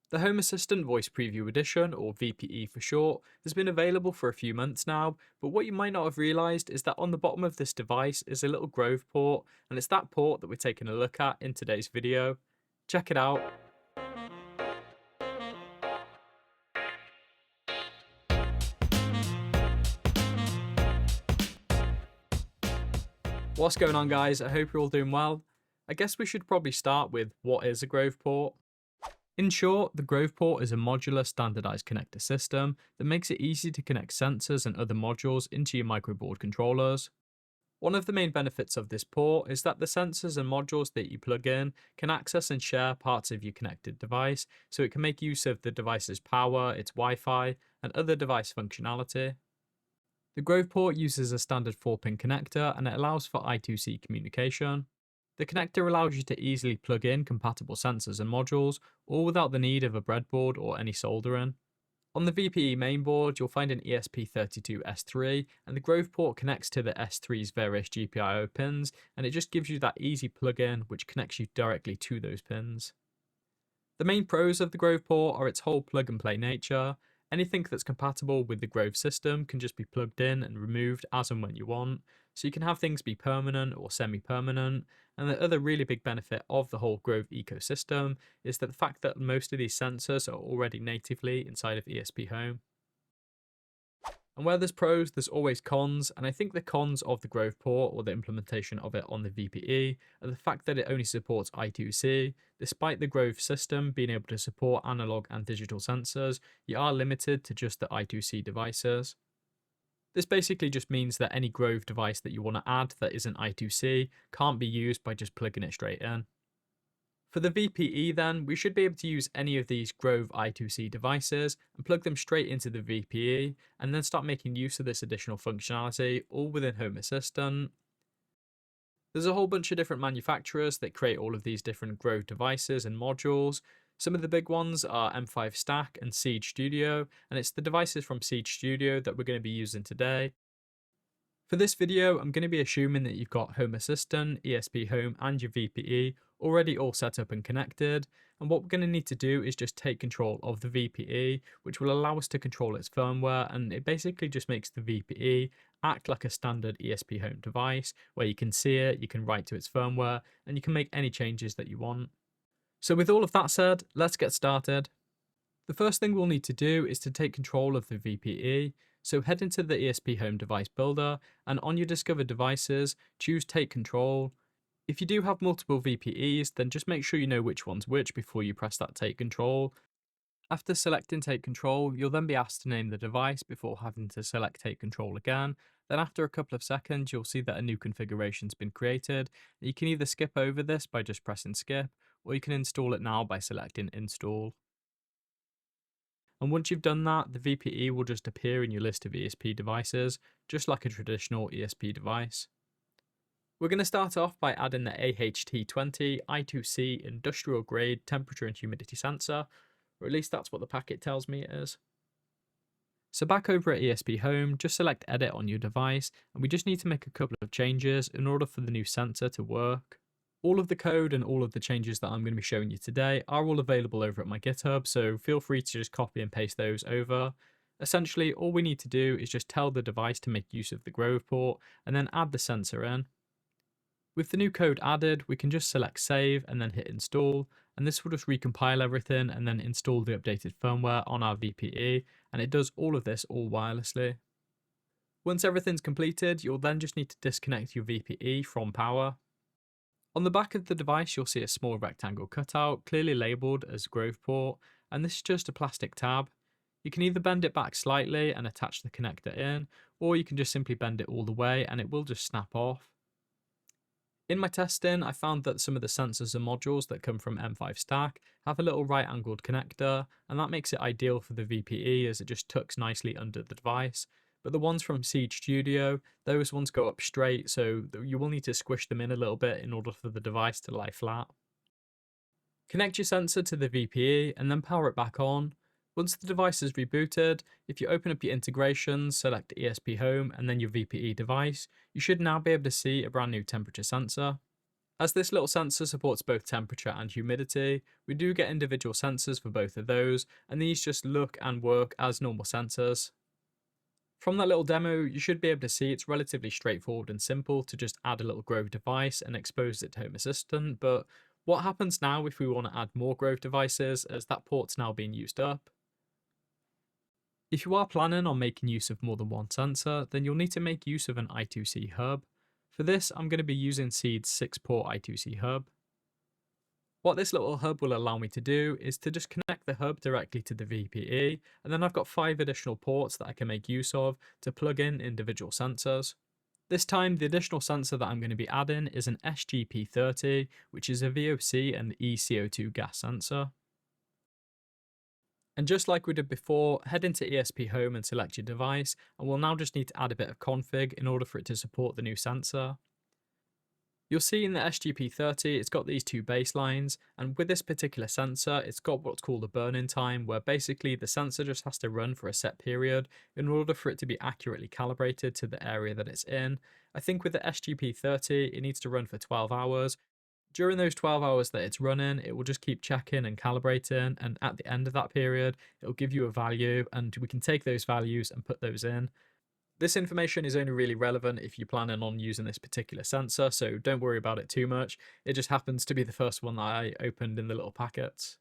The Home Assistant Voice Preview Edition, or VPE for short, has been available for a few months now, but what you might not have realised is that on the bottom of this device is a little Grove port, and it's that port that we're taking a look at in today's video. Check it out. What's going on, guys? I hope you're all doing well. I guess we should probably start with what is a Grove port. In short, the Grove port is a modular standardized connector system that makes it easy to connect sensors and other modules into your microboard controllers. One of the main benefits of this port is that the sensors and modules that you plug in can access and share parts of your connected device, so it can make use of the device's power, its Wi-Fi, and other device functionality. The Grove port uses a standard 4-pin connector and it allows for I2C communication. The connector allows you to easily plug in compatible sensors and modules, all without the need of a breadboard or any soldering. On the VPE mainboard, you'll find an ESP32 S3, and the Grove port connects to the S3's various GPIO pins, and it just gives you that easy plug-in which connects you directly to those pins. The main pros of the Grove port are its whole plug-and-play nature. Anything that's compatible with the Grove system can just be plugged in and removed as and when you want, so you can have things be permanent or semi-permanent. And the other really big benefit of the whole Grove ecosystem is that the fact that most of these sensors are already natively inside of ESPHome. And where there's pros, there's always cons, and I think the cons of the Grove port, or the implementation of it on the VPE, are the fact that it only supports I2C. Despite the Grove system being able to support analog and digital sensors, you are limited to just the I2C devices. This basically just means that any Grove device that you want to add that isn't I2C can't be used by just plugging it straight in. For the VPE then, we should be able to use any of these Grove I2C devices and plug them straight into the VPE and then start making use of this additional functionality all within HomeAssistant. There's a whole bunch of different manufacturers that create all of these different Grove devices and modules. Some of the big ones are M5 Stack and Siege Studio, and it's the devices from Siege Studio that we're going to be using today. For this video, I'm going to be assuming that you've got HomeAssistant, ESPHome, and your VPE already all set up and connected, and what we're going to need to do is just take control of the VPE, which will allow us to control its firmware, and it basically just makes the VPE act like a standard ESPHome device, where you can see it, you can write to its firmware, and you can make any changes that you want. So with all of that said, let's get started. The first thing we'll need to do is to take control of the VPE, so head into the ESPHome device builder, and on your discovered devices, choose Take Control. If you do have multiple VPEs, then just make sure you know which one's which before you press that Take Control. After selecting Take Control, you'll then be asked to name the device before having to select Take Control again. Then after a couple of seconds, you'll see that a new configuration's been created. You can either skip over this by just pressing Skip, or you can install it now by selecting Install. And once you've done that, the VPE will just appear in your list of ESP devices, just like a traditional ESP device. We're going to start off by adding the AHT20 I2C industrial grade temperature and humidity sensor, or at least that's what the packet tells me it is. So back over at ESPHome, just select Edit on your device, and we just need to make a couple of changes in order for the new sensor to work. All of the code and all of the changes that I'm going to be showing you today are all available over at my GitHub, so feel free to just copy and paste those over. Essentially, all we need to do is just tell the device to make use of the Grove port, and then add the sensor in. With the new code added, we can just select Save and then hit Install, and this will just recompile everything and then install the updated firmware on our VPE, and it does all of this all wirelessly. Once everything's completed, you'll then just need to disconnect your VPE from power. On the back of the device, you'll see a small rectangle cutout, clearly labelled as Grove port, and this is just a plastic tab. You can either bend it back slightly and attach the connector in, or you can just simply bend it all the way and it will just snap off. In my testing, I found that some of the sensors and modules that come from M5 Stack have a little right-angled connector, and that makes it ideal for the VPE as it just tucks nicely under the device. But the ones from Siege Studio, those ones go up straight, so you will need to squish them in a little bit in order for the device to lie flat. Connect your sensor to the VPE and then power it back on. Once the device is rebooted, if you open up your integrations, select ESPHome and then your VPE device, you should now be able to see a brand new temperature sensor. As this little sensor supports both temperature and humidity, we do get individual sensors for both of those, and these just look and work as normal sensors. From that little demo, you should be able to see it's relatively straightforward and simple to just add a little Grove device and expose it to HomeAssistant, but what happens now if we want to add more Grove devices, as that port's now being used up? If you are planning on making use of more than one sensor, then you'll need to make use of an I2C hub. For this, I'm going to be using Seed's 6-port I2C hub. What this little hub will allow me to do is to just connect the hub directly to the VPE, and then I've got 5 additional ports that I can make use of to plug in individual sensors. This time, the additional sensor that I'm going to be adding is an SGP30, which is a VOC and ECO2 gas sensor. And just like we did before, head into ESPHome and select your device, and we'll now just need to add a bit of config in order for it to support the new sensor. You'll see in the SGP30 it's got these 2 baselines, and with this particular sensor it's got what's called a burn-in time, where basically the sensor just has to run for a set period in order for it to be accurately calibrated to the area that it's in. I think with the SGP30 it needs to run for 12 hours. During those 12 hours that it's running, it will just keep checking and calibrating, and at the end of that period it'll give you a value, and we can take those values and put those in. This information is only really relevant if you're planning on using this particular sensor, so don't worry about it too much. It just happens to be the first one that I opened in the little packets.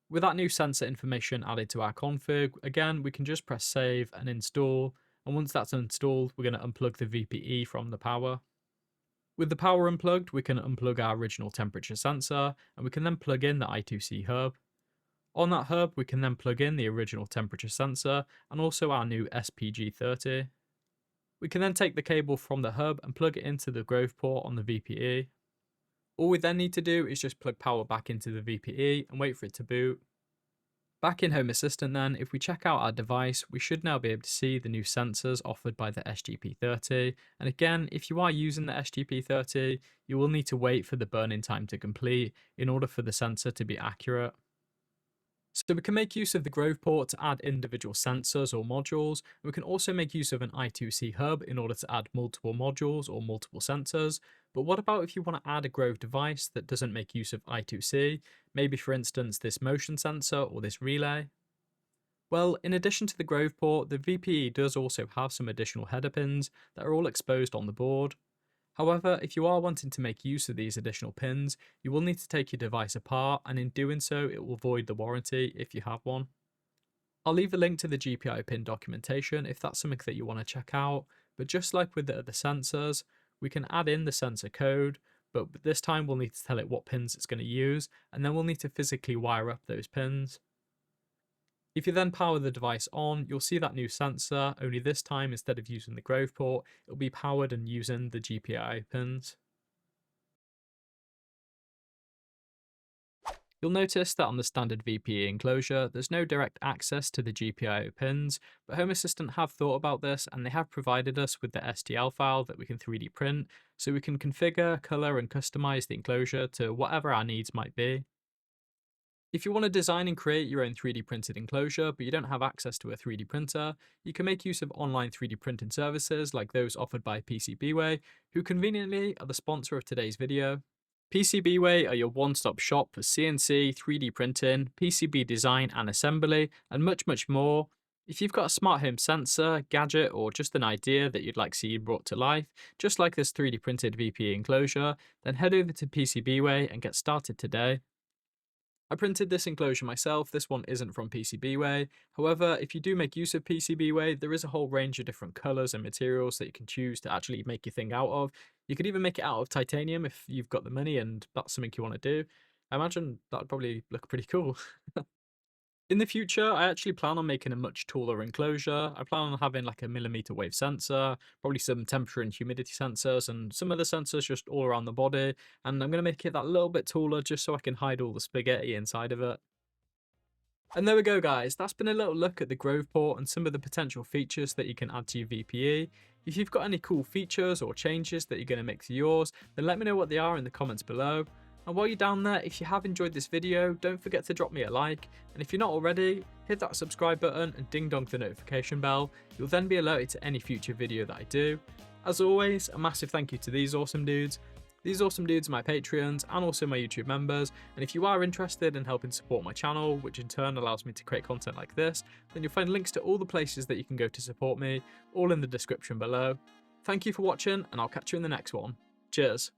With that new sensor information added to our config, again, we can just press save and install, and once that's installed, we're going to unplug the VPE from the power. With the power unplugged, we can unplug our original temperature sensor, and we can then plug in the I2C hub. On that hub, we can then plug in the original temperature sensor and also our new SPG30. We can then take the cable from the hub and plug it into the Grove port on the VPE. All we then need to do is just plug power back into the VPE and wait for it to boot. Back in HomeAssistant then, if we check out our device, we should now be able to see the new sensors offered by the SGP30. And again, if you are using the SGP30, you will need to wait for the burn-in time to complete in order for the sensor to be accurate. So we can make use of the Grove port to add individual sensors or modules, and we can also make use of an I2C hub in order to add multiple modules or multiple sensors. But what about if you want to add a Grove device that doesn't make use of I2C, maybe for instance this motion sensor or this relay? Well, in addition to the Grove port, the VPE does also have some additional header pins that are all exposed on the board. However, if you are wanting to make use of these additional pins, you will need to take your device apart, and in doing so it will void the warranty if you have one. I'll leave a link to the GPIO pin documentation if that's something that you want to check out, but just like with the other sensors, we can add in the sensor code, but this time we'll need to tell it what pins it's going to use, and then we'll need to physically wire up those pins. If you then power the device on, you'll see that new sensor, only this time instead of using the Grove port, it'll be powered and using the GPIO pins. You'll notice that on the standard VPE enclosure, there's no direct access to the GPIO pins, but HomeAssistant have thought about this and they have provided us with the STL file that we can 3D print, so we can configure, colour and customize the enclosure to whatever our needs might be. If you want to design and create your own 3D printed enclosure, but you don't have access to a 3D printer, you can make use of online 3D printing services like those offered by PCBWay, who conveniently are the sponsor of today's video. PCBWay are your one-stop shop for CNC, 3D printing, PCB design and assembly, and much, much more. If you've got a smart home sensor, gadget, or just an idea that you'd like to see brought to life, just like this 3D printed VPE enclosure, then head over to PCBWay and get started today. I printed this enclosure myself, this one isn't from PCBWay. However, if you do make use of PCBWay, there is a whole range of different colours and materials that you can choose to actually make your thing out of. You could even make it out of titanium if you've got the money and that's something you want to do. I imagine that would probably look pretty cool. In the future, I actually plan on making a much taller enclosure. I plan on having like a millimeter wave sensor, probably some temperature and humidity sensors, and some other sensors just all around the body. And I'm going to make it that little bit taller just so I can hide all the spaghetti inside of it. And there we go guys, that's been a little look at the Grove port and some of the potential features that you can add to your VPE. If you've got any cool features or changes that you're going to make to yours, then let me know what they are in the comments below. And while you're down there, if you have enjoyed this video, don't forget to drop me a like, and if you're not already, hit that subscribe button and ding dong the notification bell. You'll then be alerted to any future video that I do. As always, a massive thank you to these awesome dudes. These awesome dudes are my Patreons and also my YouTube members, and if you are interested in helping support my channel, which in turn allows me to create content like this, then you'll find links to all the places that you can go to support me, all in the description below. Thank you for watching, and I'll catch you in the next one. Cheers.